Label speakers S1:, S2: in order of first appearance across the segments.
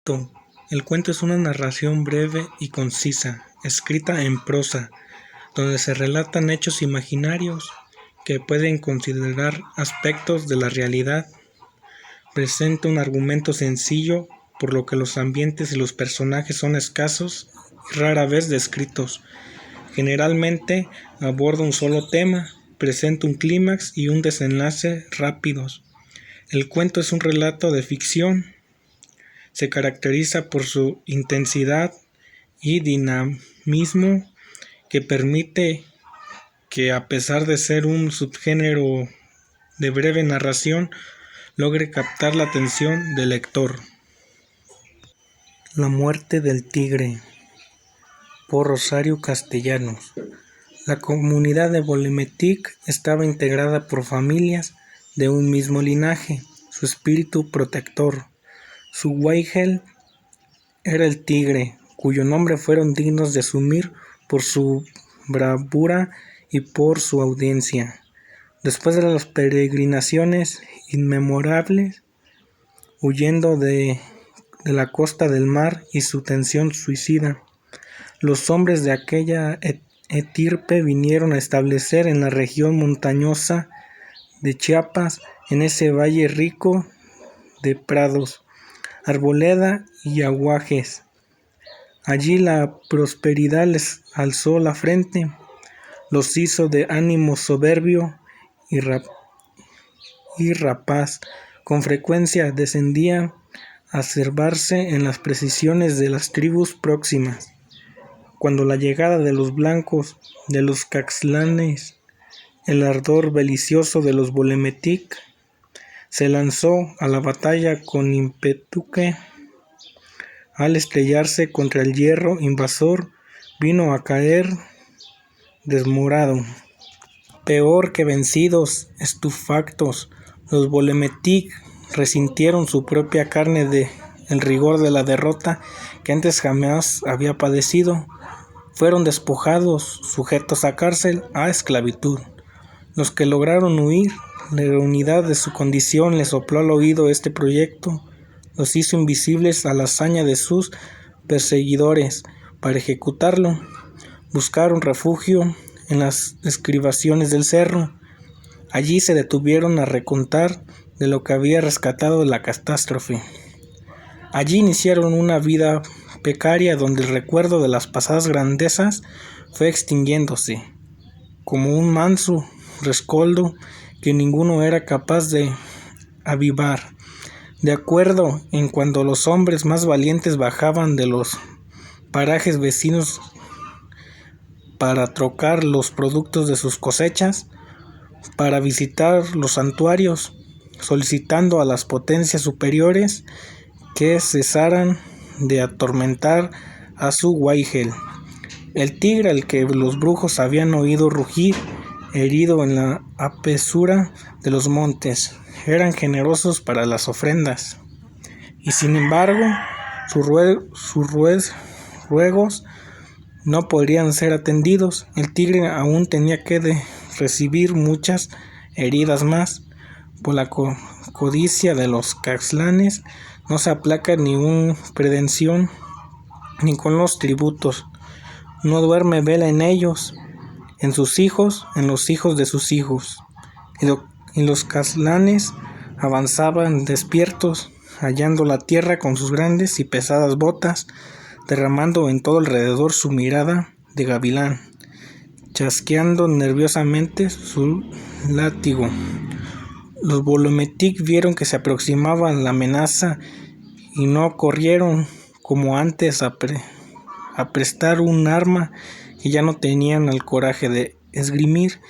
S1: El cuento es una narración breve y concisa, escrita en prosa, donde se relatan hechos imaginarios que pueden considerar aspectos de la realidad. Presenta un argumento sencillo, por lo que los ambientes y los personajes son escasos y rara vez descritos. Generalmente aborda un solo tema, presenta un clímax y un desenlace rápidos. El cuento es un relato de ficción. Se caracteriza por su intensidad y dinamismo que permite que, a pesar de ser un subgénero de breve narración, logre captar la atención del lector. La muerte del tigre, por Rosario Castellanos. La comunidad de Bolemetic estaba integrada por familias de un mismo linaje. Su espíritu protector, su Waigel, era el tigre, cuyo nombre fueron dignos de asumir por su bravura y por su audiencia. Después de las peregrinaciones inmemorables, huyendo de la costa del mar y su tensión suicida, los hombres de aquella estirpe vinieron a establecer en la región montañosa de Chiapas, en ese valle rico de prados, arboleda y aguajes. Allí la prosperidad les alzó la frente, los hizo de ánimo soberbio y rapaz. Con frecuencia descendía a cebarse en las precisiones de las tribus próximas. Cuando la llegada de los blancos, de los Caxlanes, el ardor belicioso de los Bolemetic, se lanzó a la batalla con ímpetu que, al estrellarse contra el hierro invasor, vino a caer desmorado. Peor que vencidos, estupefactos, los Bolemetic resintieron su propia carne el rigor de la derrota que antes jamás había padecido. Fueron despojados, sujetos a cárcel, a esclavitud. Los que lograron huir, la unidad de su condición les sopló al oído este proyecto, los hizo invisibles a la hazaña de sus perseguidores. Para ejecutarlo, buscaron refugio en las estribaciones del cerro. Allí se detuvieron a recontar de lo que había rescatado de la catástrofe. Allí iniciaron una vida precaria donde el recuerdo de las pasadas grandezas fue extinguiéndose, como un manso rescoldo que ninguno era capaz de avivar. De acuerdo en cuando los hombres más valientes bajaban de los parajes vecinos para trocar los productos de sus cosechas, para visitar los santuarios, solicitando a las potencias superiores que cesaran de atormentar a su Waigel, el tigre al que los brujos habían oído rugir, herido en la espesura de los montes. Eran generosos para las ofrendas, y sin embargo sus ruegos no podrían ser atendidos. El tigre aún tenía que recibir muchas heridas más. Por la codicia de los Caxlanes no se aplaca ni una pretensión, ni con los tributos. No duerme vela en ellos, en sus hijos, en los hijos de sus hijos. Y los Caxlanes avanzaban despiertos, hallando la tierra con sus grandes y pesadas botas, derramando en todo alrededor su mirada de gavilán, chasqueando nerviosamente su látigo. Los Bolemetic vieron que se aproximaba la amenaza y no corrieron como antes a prestar un arma que ya no tenían el coraje de esgrimir.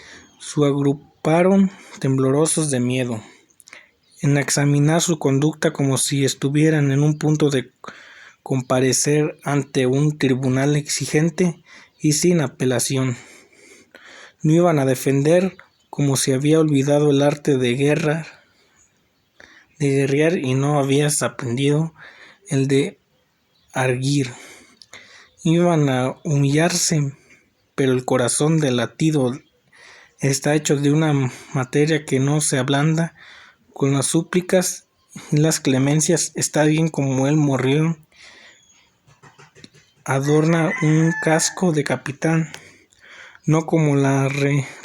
S1: Se agruparon temblorosos de miedo, en examinar su conducta como si estuvieran en un punto de comparecer ante un tribunal exigente y sin apelación. No iban a defender como si había olvidado el arte de guerrear y no habías aprendido el de arguir. Iban a humillarse, pero el corazón del latido está hecho de una materia que no se ablanda con las súplicas y las clemencias, está bien como él murió, adorna un casco de capitán, no como la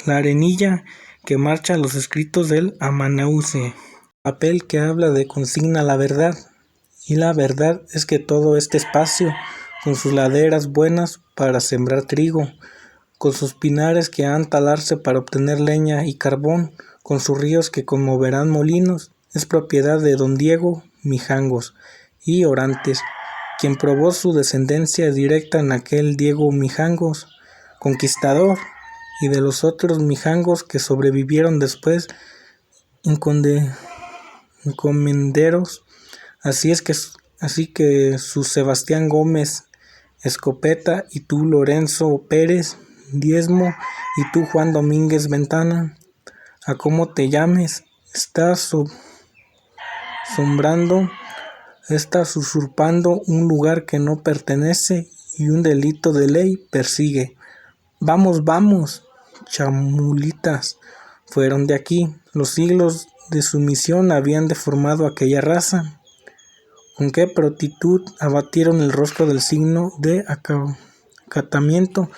S1: arenilla que marcha a los escritos del Amanause, papel que habla de consigna la verdad, y la verdad es que todo este espacio, con sus laderas buenas para sembrar trigo, con sus pinares que han talarse para obtener leña y carbón, con sus ríos que conmoverán molinos, es propiedad de don Diego Mijangos y Orantes, quien probó su descendencia directa en aquel Diego Mijangos, conquistador, y de los otros Mijangos que sobrevivieron después, encomenderos, así que su Sebastián Gómez Escopeta, y tú Lorenzo Pérez Diezmo, y tú Juan Domínguez Ventana, a cómo te llames, estás estás usurpando un lugar que no pertenece y un delito de ley persigue. Vamos, vamos, chamulitas, fueron de aquí. Los siglos de sumisión habían deformado aquella raza. Con qué prontitud abatieron el rostro del signo de acatamiento,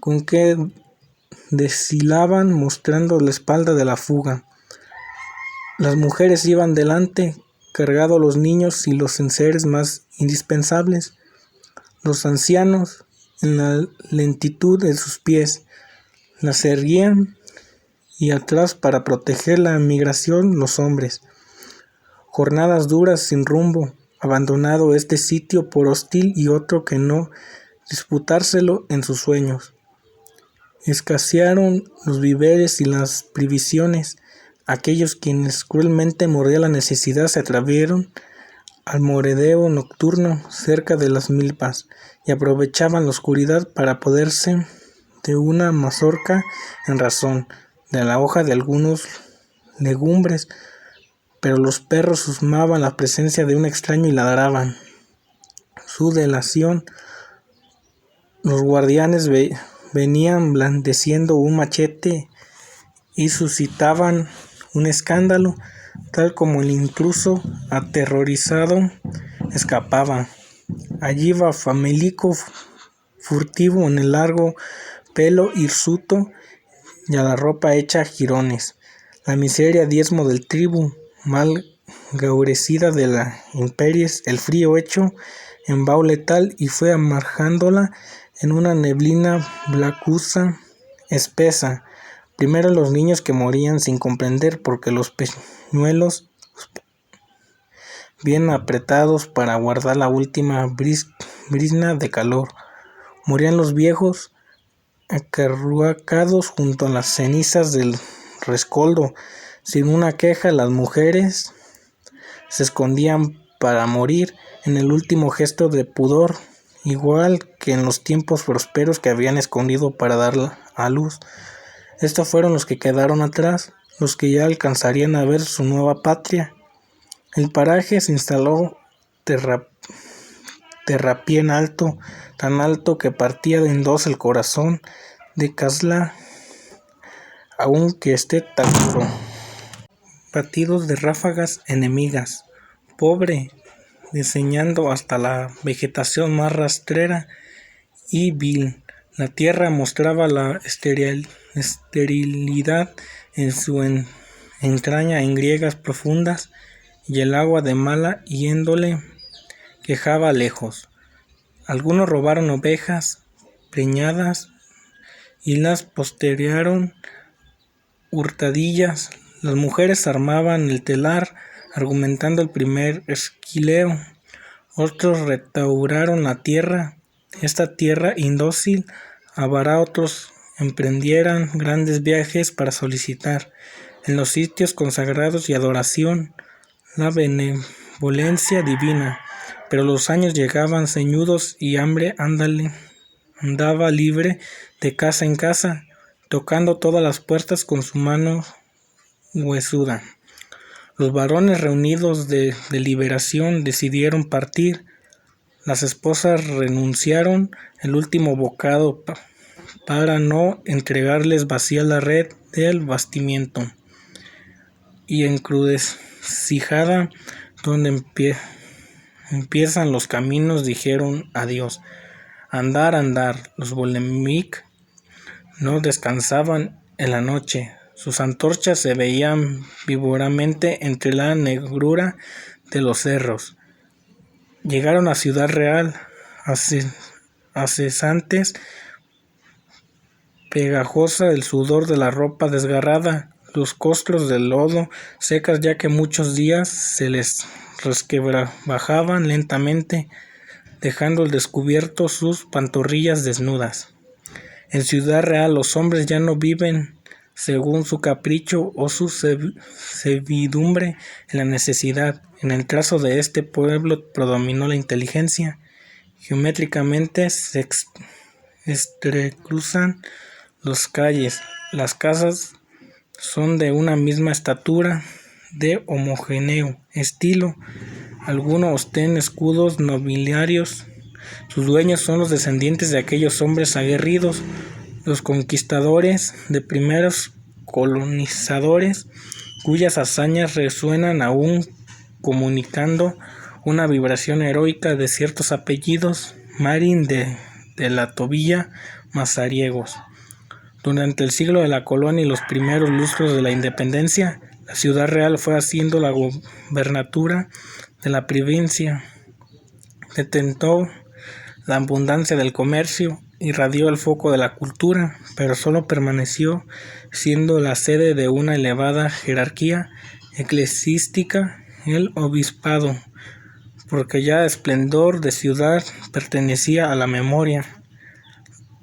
S1: con qué deshilaban mostrando la espalda de la fuga. Las mujeres iban delante, cargados los niños y los enseres más indispensables, los ancianos en la lentitud de sus pies, las erguían, y atrás para proteger la migración los hombres. Jornadas duras sin rumbo, abandonado este sitio por hostil y otro que no disputárselo en sus sueños. Escasearon los víveres y las provisiones. Aquellos quienes cruelmente mordía la necesidad se atrevieron al moredeo nocturno cerca de las milpas y aprovechaban la oscuridad para apoderarse de una mazorca en razón de la hoja de algunos legumbres, pero los perros husmaban la presencia de un extraño y ladraban su delación. Los guardianes venían blandeciendo un machete y suscitaban un escándalo, tal como el intruso aterrorizado escapaba. Allí va famélico, furtivo, en el largo pelo hirsuto y a la ropa hecha jirones. La miseria diezmo del tribu, mal gaurecida de la imperies, el frío hecho en vaho letal, y fue amargándola en una neblina blacuza espesa. Primero los niños que morían sin comprender, porque los peñuelos bien apretados para guardar la última brizna de calor. Morían los viejos acarruacados junto a las cenizas del rescoldo. Sin una queja, las mujeres se escondían para morir en el último gesto de pudor, igual que en los tiempos prósperos que habían escondido para dar a luz. Estos fueron los que quedaron atrás, los que ya alcanzarían a ver su nueva patria. El paraje se instaló terrapién alto, tan alto que partía en dos el corazón de Casla, aunque esté tan duro. Batidos de ráfagas enemigas, pobre, diseñando hasta la vegetación más rastrera y vil. La tierra mostraba la esterilidad en su entraña en griegas profundas, y el agua de mala índole quejaba lejos. Algunos robaron ovejas preñadas y las postergaron hurtadillas. Las mujeres armaban el telar, argumentando el primer esquileo. Otros restauraron la tierra, esta tierra indócil, avara. Otros emprendieran grandes viajes para solicitar en los sitios consagrados y adoración la benevolencia divina. Pero los años llegaban ceñudos y hambre andaba libre de casa en casa, tocando todas las puertas con su mano huesuda. Los varones reunidos de deliberación decidieron partir. Las esposas renunciaron el último bocado para no entregarles vacía la red del bastimiento, y encrudecidos encrucijada donde empiezan los caminos, dijeron adiós. Andar, andar. Los Bulemik no descansaban en la noche. Sus antorchas se veían vívoramente entre la negrura de los cerros. Llegaron a Ciudad Real, cesantes, pegajosa del sudor de la ropa desgarrada, los costros del lodo, secas ya que muchos días se les resquebrajaban lentamente, dejando al descubierto sus pantorrillas desnudas. En Ciudad Real los hombres ya no viven según su capricho o su servidumbre en la necesidad. En el trazo de este pueblo predominó la inteligencia. Geométricamente se entrecruzan las calles. Las casas son de una misma estatura, de homogéneo estilo. Algunos ostenten escudos nobiliarios. Sus dueños son los descendientes de aquellos hombres aguerridos, los conquistadores de primeros colonizadores, cuyas hazañas resuenan aún comunicando una vibración heroica de ciertos apellidos, Marín de la Tobilla, mazariegos. Durante el siglo de la colonia y los primeros lustros de la independencia, la Ciudad Real fue haciendo la gobernatura de la provincia, detentó la abundancia del comercio, irradió el foco de la cultura, pero solo permaneció siendo la sede de una elevada jerarquía eclesiástica, el obispado, porque ya esplendor de ciudad pertenecía a la memoria.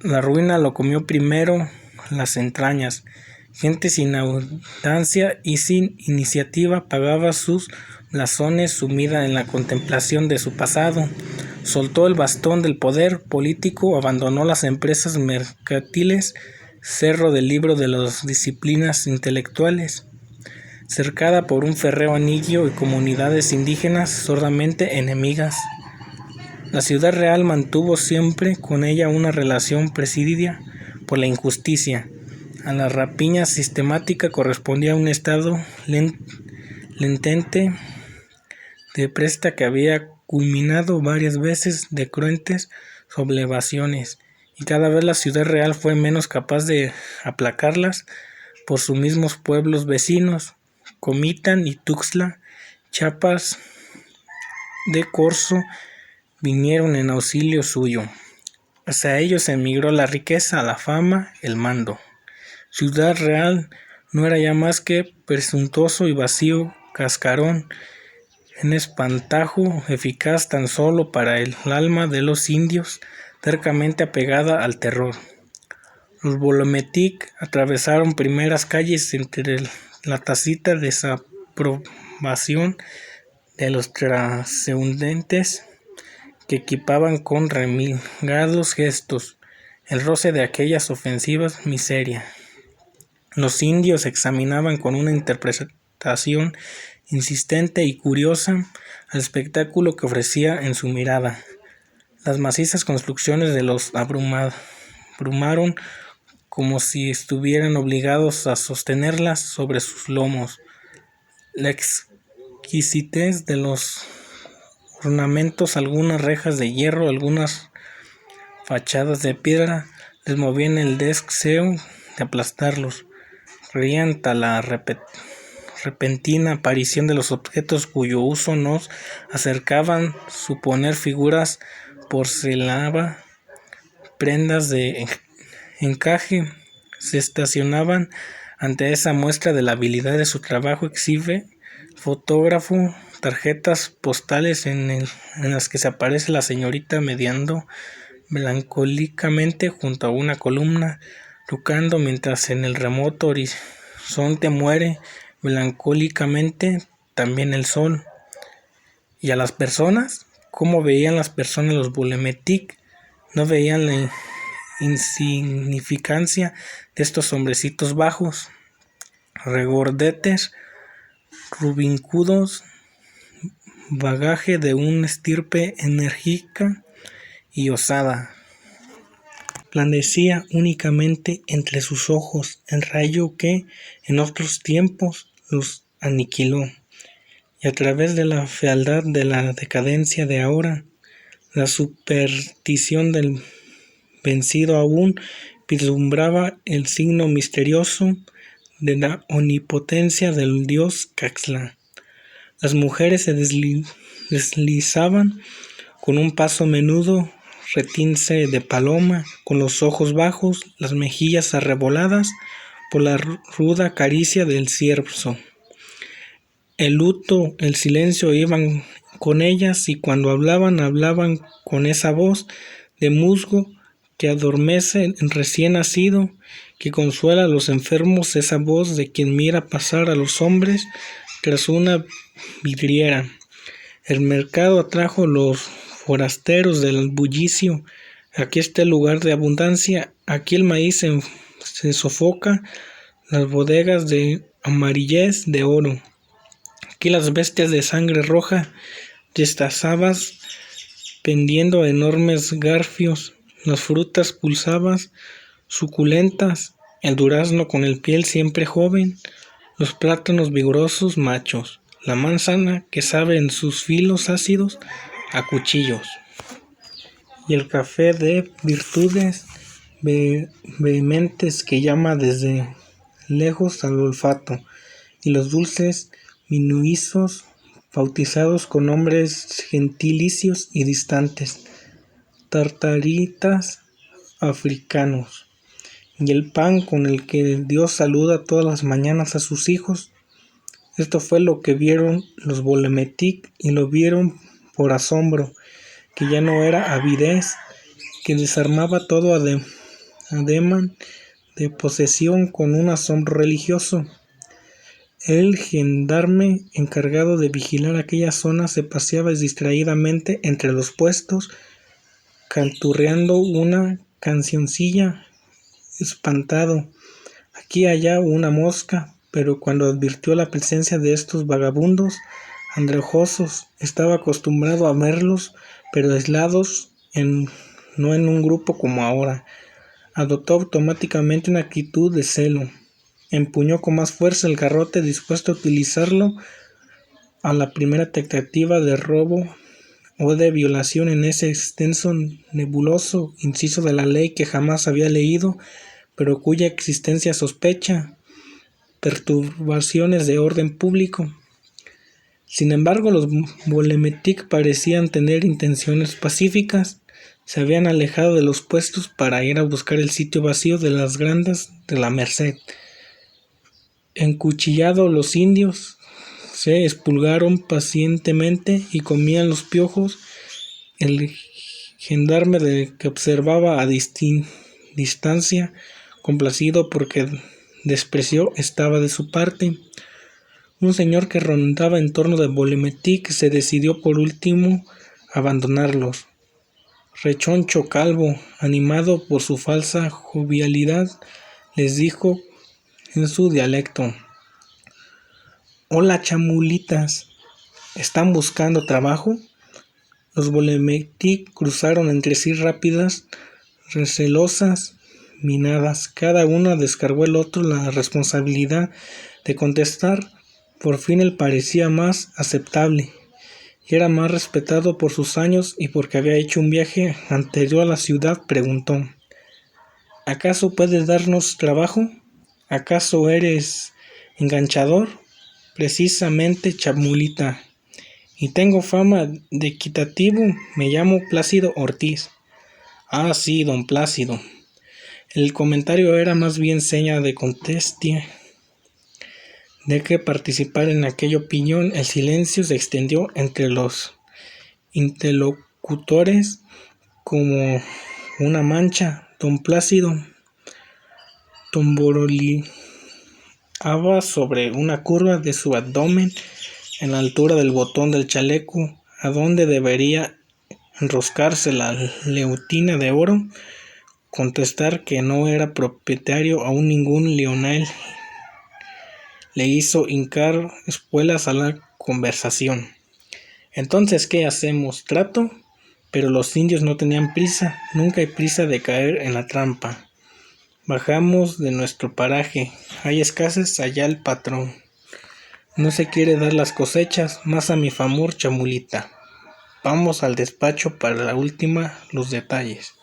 S1: La ruina lo comió primero las entrañas. Gente sin audacia y sin iniciativa pagaba sus blasones sumida en la contemplación de su pasado. Soltó el bastón del poder político, abandonó las empresas mercantiles, cerró del libro de las disciplinas intelectuales, cercada por un férreo anillo y comunidades indígenas sordamente enemigas. La Ciudad Real mantuvo siempre con ella una relación presidida por la injusticia. A la rapiña sistemática correspondía un estado latente de presta que había culminado varias veces de cruentes sublevaciones, y cada vez la Ciudad Real fue menos capaz de aplacarlas por sus mismos pueblos vecinos. Comitán y Tuxtla, Chiapas de Corzo, vinieron en auxilio suyo. Hacia ellos emigró la riqueza, la fama, el mando. Ciudad Real no era ya más que presuntuoso y vacío cascarón, un espantajo eficaz tan solo para el alma de los indios, tercamente apegada al terror. Los Bolometic atravesaron primeras calles entre la tácita desaprobación de los transeúntes que equipaban con remigados gestos el roce de aquellas ofensivas miseria. Los indios examinaban con una interpretación insistente y curiosa al espectáculo que ofrecía en su mirada. Las macizas construcciones de los abrumaron como si estuvieran obligados a sostenerlas sobre sus lomos. La exquisitez de los ornamentos, algunas rejas de hierro, algunas fachadas de piedra, les movían el deseo de aplastarlos. Reían tal la repentina aparición de los objetos cuyo uso nos acercaban suponer figuras porcelana, prendas de encaje. Se estacionaban ante esa muestra de la habilidad de su trabajo. Exhibe fotógrafo tarjetas postales en las que se aparece la señorita mediando melancólicamente junto a una columna, tocando mientras en el remoto horizonte muere melancólicamente también el sol. ¿Y a las personas? ¿Cómo veían las personas los Bulemetic? No veían la insignificancia de estos hombrecitos bajos, regordetes, rubincudos, bagaje de una estirpe enérgica y osada. Resplandecía únicamente entre sus ojos el rayo que en otros tiempos los aniquiló. y a través de la fealdad de la decadencia de ahora, la superstición del vencido aún vislumbraba el signo misterioso de la omnipotencia del dios Caxtla. Las mujeres se deslizaban con un paso menudo, retince de paloma, con los ojos bajos, las mejillas arreboladas por la ruda caricia del cierzo. El luto, el silencio iban con ellas, y cuando hablaban con esa voz de musgo que adormece el recién nacido, que consuela a los enfermos, esa voz de quien mira pasar a los hombres tras una vidriera. El mercado atrajo los forasteros del bullicio. Aquí está el lugar de abundancia, aquí el maíz se sofoca, las bodegas de amarillez de oro. Aquí las bestias de sangre roja destazadas pendiendo enormes garfios, las frutas pulsadas, suculentas, el durazno con el piel siempre joven, los plátanos vigorosos machos, la manzana que sabe en sus filos ácidos a cuchillos, y el café de virtudes vehementes que llama desde lejos al olfato, y los dulces minuizos bautizados con nombres gentilicios y distantes, tartaritas africanos, y el pan con el que Dios saluda todas las mañanas a sus hijos. Esto fue lo que vieron los Bolemetic, y lo vieron por asombro, que ya no era avidez, que desarmaba todo ademán de posesión con un asombro religioso. El gendarme encargado de vigilar aquella zona se paseaba distraídamente entre los puestos, canturreando una cancioncilla, espantado. Aquí y allá una mosca, pero cuando advirtió la presencia de estos vagabundos andrajosos, estaba acostumbrado a verlos, pero aislados, no en un grupo como ahora. Adoptó automáticamente una actitud de celo. Empuñó con más fuerza el garrote, dispuesto a utilizarlo a la primera tentativa de robo o de violación en ese extenso, nebuloso inciso de la ley que jamás había leído, pero cuya existencia sospecha. Perturbaciones de orden público. Sin embargo, los Bolemetic parecían tener intenciones pacíficas. Se habían alejado de los puestos para ir a buscar el sitio vacío de las grandas de la Merced. Encuchillados, los indios se expulgaron pacientemente y comían los piojos. El gendarme que observaba a distancia, complacido porque desprecio estaba de su parte. Un señor que rondaba en torno de Bolemetic se decidió por último a abandonarlos. Rechoncho calvo, animado por su falsa jovialidad, les dijo en su dialecto: «Hola, chamulitas, ¿están buscando trabajo?». Los Bolemetic cruzaron entre sí rápidas, recelosas miradas. Cada uno descargó el otro la responsabilidad de contestar. Por fin él parecía más aceptable, y era más respetado por sus años y porque había hecho un viaje anterior a la ciudad. Preguntó: «¿Acaso puedes darnos trabajo? ¿Acaso eres enganchador?». «Precisamente, chamulita, y tengo fama de equitativo. Me llamo Plácido Ortiz». «Ah, sí, don Plácido». El comentario era más bien seña de contestia de que participar en aquella opinión. El silencio se extendió entre los interlocutores como una mancha. Don Plácido tamborileaba sobre una curva de su abdomen en la altura del botón del chaleco, a donde debería enroscarse la leotina de oro. Contestar que no era propietario aún ningún Lionel le hizo hincar espuelas a la conversación. «Entonces, ¿qué hacemos? ¿Trato?». Pero los indios no tenían prisa. Nunca hay prisa de caer en la trampa. «Bajamos de nuestro paraje. Hay escasez allá el patrón». No se quiere dar las cosechas, más a mi favor, chamulita. Vamos al despacho para la última, los detalles.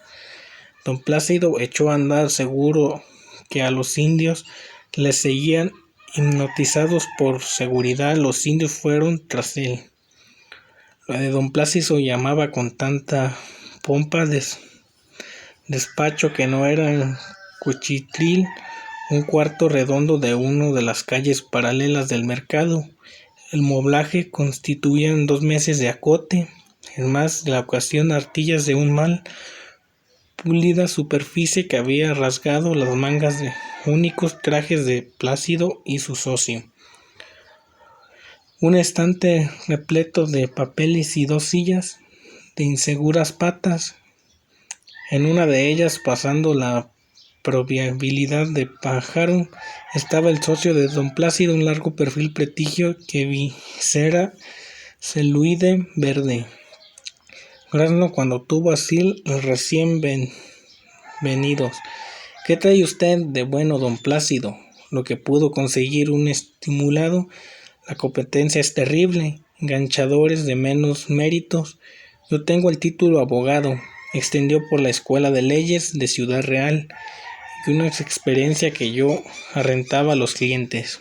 S1: Don Plácido echó a andar seguro que a los indios les seguían hipnotizados por seguridad. Los indios fueron tras él. Lo de Don Plácido llamaba con tanta pompa despacho que no era el Cuchitril, un cuarto redondo de una de las calles paralelas del mercado. El moblaje constituían 2 meses de acote, en más de la ocasión artillas de un mal pulida superficie que había rasgado las mangas de únicos trajes de Plácido y su socio. Un estante repleto de papeles y 2 sillas de inseguras patas. En una de ellas, pasando la probabilidad de pájaro, estaba el socio de Don Plácido, un largo perfil pretigio que visera celuide verde. Grasno cuando tuvo así los recién venidos. ¿Qué trae usted de bueno, Don Plácido? Lo que pudo conseguir un estimulado. La competencia es terrible. Enganchadores de menos méritos. Yo tengo el título abogado, extendió por la Escuela de Leyes de Ciudad Real, y una experiencia que yo arrendaba a los clientes.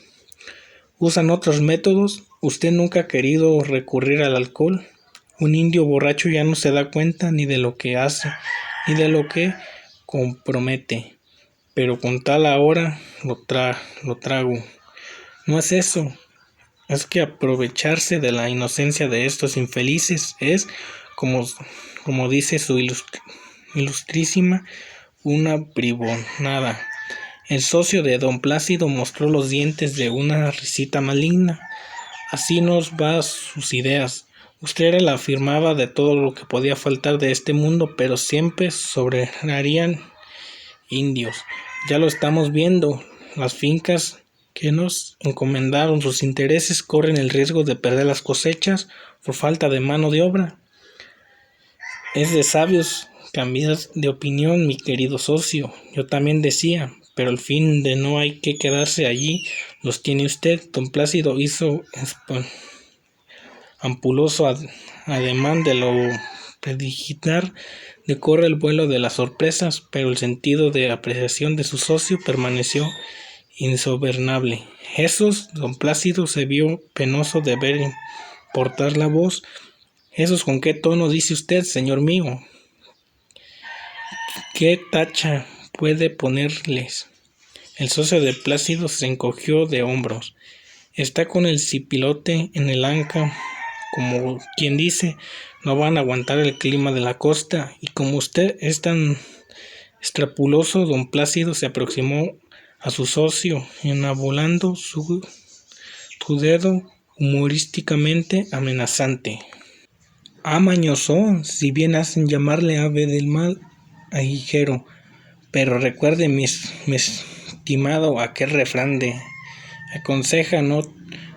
S1: ¿Usan otros métodos? ¿Usted nunca ha querido recurrir al alcohol? Un indio borracho ya no se da cuenta ni de lo que hace, ni de lo que compromete. Pero con tal ahora lo trago. No es eso. Es que aprovecharse de la inocencia de estos infelices es, como dice su ilustrísima, una bribonada. El socio de Don Plácido mostró los dientes de una risita maligna. Así nos va sus ideas. Usted la afirmaba de todo lo que podía faltar de este mundo, pero siempre sobrarían indios. Ya lo estamos viendo. Las fincas que nos encomendaron sus intereses corren el riesgo de perder las cosechas por falta de mano de obra. Es de sabios cambiar de opinión, mi querido socio. Yo también decía, pero al fin de no hay que quedarse allí. Los tiene usted. Don Plácido hizo ampuloso ademán de lo predigitar decorre el vuelo de las sorpresas, pero el sentido de apreciación de su socio permaneció insobornable. Jesús, Don Plácido se vio penoso de ver importar la voz. ¿Esos con qué tono dice usted, señor mío? ¿Qué tacha puede ponerles? El socio de Plácido se encogió de hombros. Está con el cipilote en el anca, como quien dice, no van a aguantar el clima de la costa, y como usted es tan escrupuloso, Don Plácido se aproximó a su socio, enabulando su dedo humorísticamente amenazante. Mañoso, si bien hacen llamarle ave del mal aguijero, pero recuerde, mi estimado, aquel refrán de aconseja no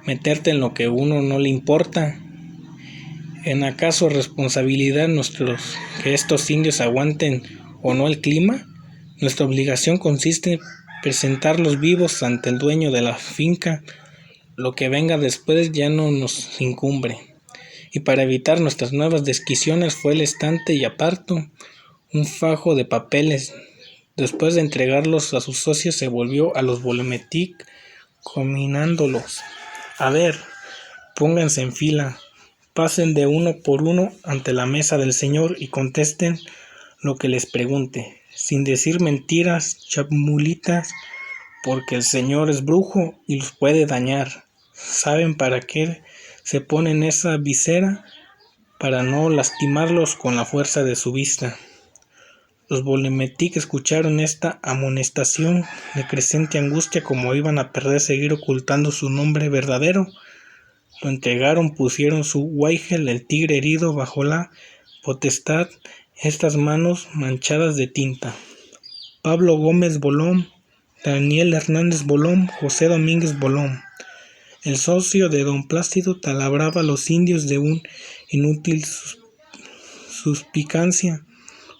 S1: meterte en lo que a uno no le importa. ¿En acaso responsabilidad nuestros que estos indios aguanten o no el clima? Nuestra obligación consiste en presentarlos vivos ante el dueño de la finca. Lo que venga después ya no nos incumbe. Y para evitar nuestras nuevas desquiciones fue el estante y apartó un fajo de papeles. Después de entregarlos a sus socios se volvió a los Volumetic combinándolos. A ver, pónganse en fila. Pasen de uno por uno ante la mesa del Señor y contesten lo que les pregunte, sin decir mentiras chamulitas, porque el Señor es brujo y los puede dañar. ¿Saben para qué se ponen esa visera? Para no lastimarlos con la fuerza de su vista. Los Volumetic escucharon esta amonestación de creciente angustia, como iban a perder seguir ocultando su nombre verdadero. Lo entregaron, pusieron su guaygel, el tigre herido, bajo la potestad, estas manos manchadas de tinta. Pablo Gómez Bolón, Daniel Hernández Bolón, José Domínguez Bolón. El socio de Don Plácido talabraba a los indios de un inútil suspicacia.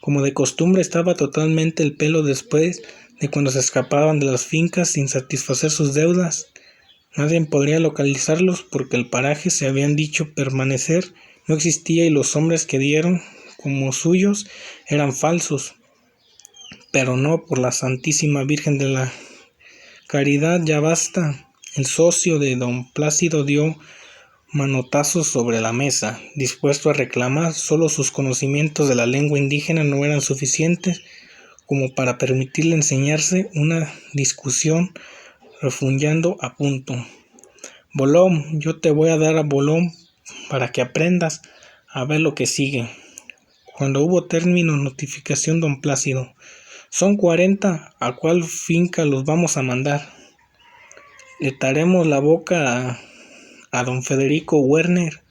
S1: Como de costumbre, estaba totalmente el pelo después de cuando se escapaban de las fincas sin satisfacer sus deudas. Nadie podría localizarlos porque el paraje se habían dicho permanecer no existía y los hombres que dieron como suyos eran falsos. Pero no, por la Santísima Virgen de la Caridad, ya basta. El socio de don Plácido dio manotazos sobre la mesa, dispuesto a reclamar. Solo sus conocimientos de la lengua indígena no eran suficientes como para permitirle enseñarse una discusión refunfuñando a punto. Bolón, yo te voy a dar a bolón para que aprendas a ver lo que sigue. Cuando hubo término, notificación don Plácido. Son 40, ¿a cuál finca los vamos a mandar? Le taremos la boca a don Federico Werner.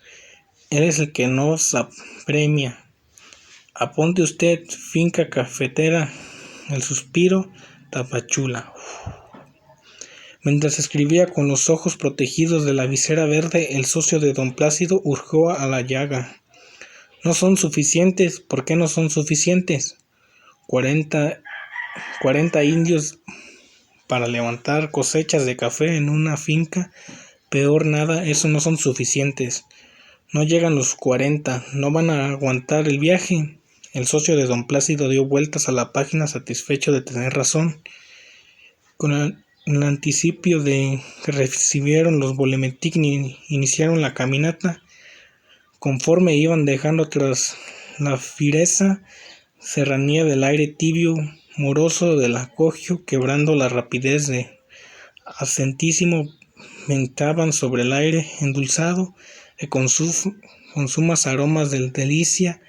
S1: Él es el que nos apremia. Aponte usted, finca cafetera, El Suspiro, Tapachula. Mientras escribía con los ojos protegidos de la visera verde, el socio de don Plácido urgió a la llaga. No son suficientes. ¿Por qué no son suficientes? 40 indios para levantar cosechas de café en una finca. Peor nada, eso no son suficientes. No llegan los 40, no van a aguantar el viaje. El socio de don Plácido dio vueltas a la página satisfecho de tener razón. Con el anticipio de que recibieron los Bolemetic iniciaron la caminata. Conforme iban dejando tras la fireza serranía del aire tibio, moroso del acogio, quebrando la rapidez de acentísimo, ventaban sobre el aire endulzado que con sumas aromas de delicia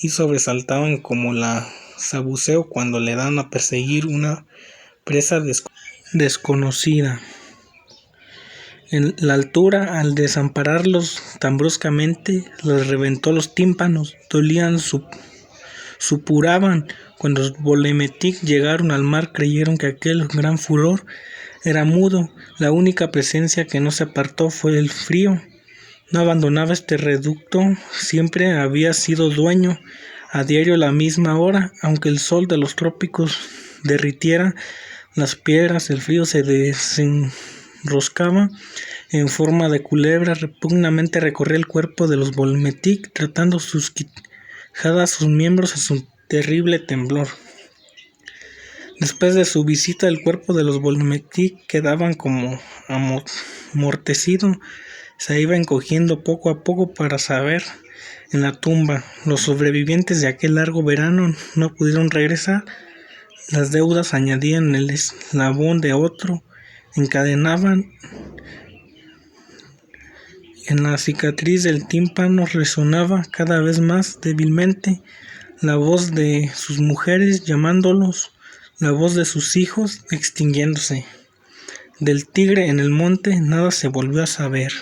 S1: y sobresaltaban como la sabuceo cuando le dan a perseguir una presa desconocida. En la altura, al desampararlos tan bruscamente, les reventó los tímpanos, dolían, supuraban. Cuando los Bolemetic llegaron al mar, creyeron que aquel gran furor era mudo. La única presencia que no se apartó fue el frío. No abandonaba este reducto, siempre había sido dueño, a diario a la misma hora, aunque el sol de los trópicos derritiera las piedras, el frío se desenroscaba en forma de culebra, repugnantemente recorría el cuerpo de los Bolemetic, tratando sus quijadas, sus miembros a su terrible temblor. Después de su visita, el cuerpo de los Bolemetic quedaba como amortecido, se iba encogiendo poco a poco para saber en la tumba. Los sobrevivientes de aquel largo verano no pudieron regresar. Las deudas añadían el eslabón de otro, encadenaban. En la cicatriz del tímpano resonaba cada vez más débilmente la voz de sus mujeres llamándolos, la voz de sus hijos extinguiéndose. Del tigre en el monte nada se volvió a saber.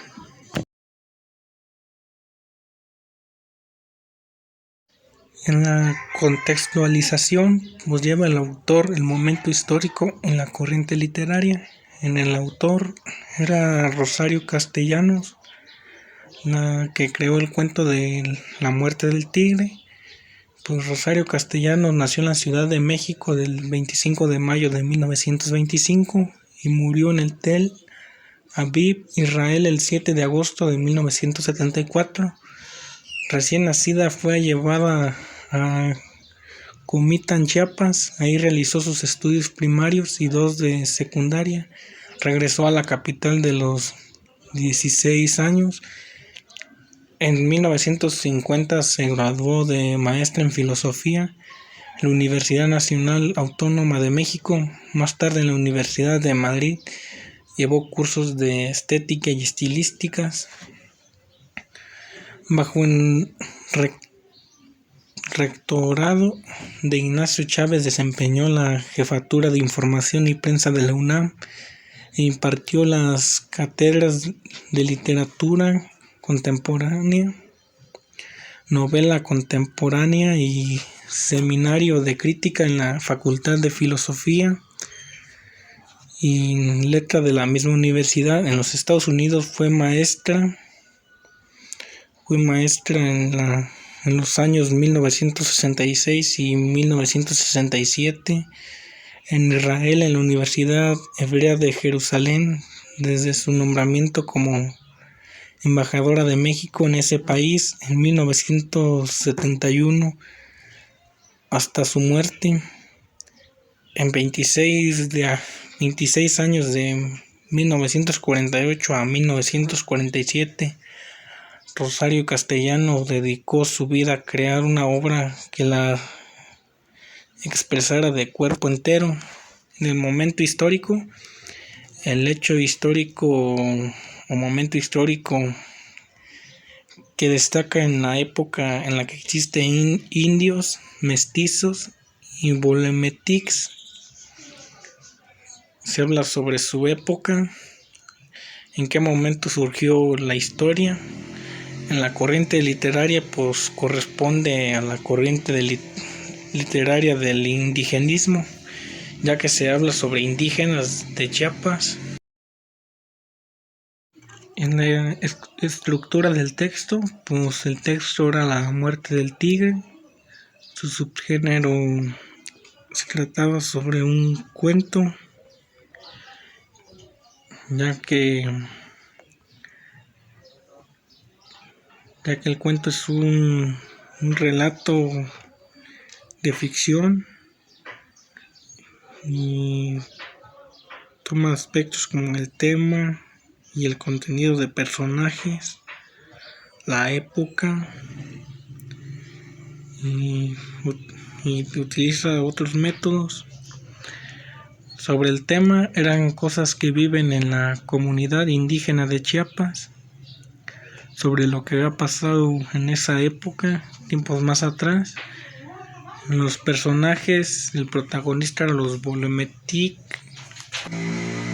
S1: En la contextualización nos lleva el autor el momento histórico en la corriente literaria. En el autor era Rosario Castellanos, la que creó el cuento de la muerte del tigre. Pues Rosario Castellanos nació en la Ciudad de México el 25 de mayo de 1925 y murió en el Tel Aviv, Israel, el 7 de agosto de 1974. Recién nacida fue llevada a Comitán, Chiapas. Ahí realizó sus estudios primarios y 2 de secundaria. Regresó a la capital de los 16 años. En 1950 se graduó de maestra en filosofía en la Universidad Nacional Autónoma de México. Más tarde en la Universidad de Madrid llevó cursos de estética y estilísticas. Bajo el rectorado de Ignacio Chávez desempeñó la jefatura de Información y Prensa de la UNAM e impartió las cátedras de literatura contemporánea, novela contemporánea y seminario de crítica en la Facultad de Filosofía y Letra de la misma universidad. En los Estados Unidos fue maestra en los años 1966 y 1967. En Israel, en la Universidad Hebrea de Jerusalén, desde su nombramiento como embajadora de México en ese país en 1971 hasta su muerte en 26 años, de 1948 a 1947. Rosario Castellano dedicó su vida a crear una obra que la expresara de cuerpo entero en el momento histórico, el hecho histórico o momento histórico que destaca en la época en la que existen indios, mestizos y bolemetics. Se habla sobre su época, en qué momento surgió la historia. En la corriente literaria pues corresponde a la corriente literaria del indigenismo, ya que se habla sobre indígenas de Chiapas. En la estructura del texto, pues el texto era la muerte del tigre. Su subgénero se trataba sobre un cuento, ya que el cuento es un relato de ficción y toma aspectos como el tema y el contenido de personajes, la época, y utiliza otros métodos. Sobre el tema, eran cosas que viven en la comunidad indígena de Chiapas, sobre lo que había pasado en esa época, tiempos más atrás. Los personajes, el protagonista eran los bolemetic,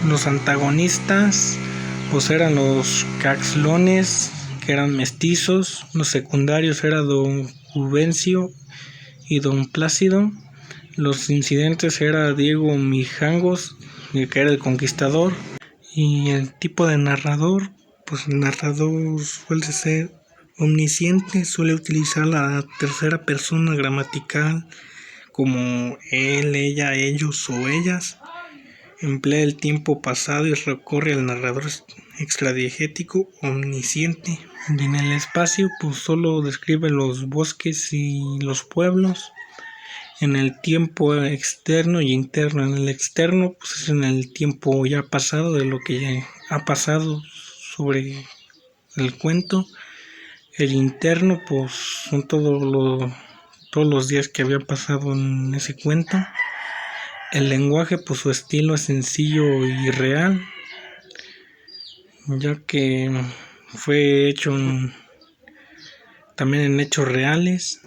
S1: los antagonistas pues eran los caxlones, que eran mestizos. Los secundarios eran don Juvencio y don Plácido. Los incidentes era Diego Mijangos, que era el conquistador. Y el tipo de narrador, pues el narrador suele ser omnisciente, suele utilizar la tercera persona gramatical como él, ella, ellos o ellas. Emplea el tiempo pasado y recorre al narrador extradiegético omnisciente. Y en el espacio pues solo describe los bosques y los pueblos. En el tiempo externo y interno. En el externo pues es en el tiempo ya pasado, de lo que ya ha pasado sobre el cuento. El interno pues son todos los días que había pasado en ese cuento. El lenguaje pues su estilo es sencillo y real, ya que fue hecho también en hechos reales.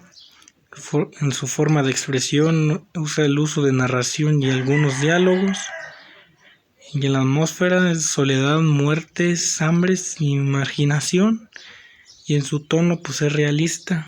S1: En su forma de expresión usa el uso de narración y algunos diálogos. Y en la atmósfera es soledad, muertes, hambres y marginación. Y en su tono pues es realista.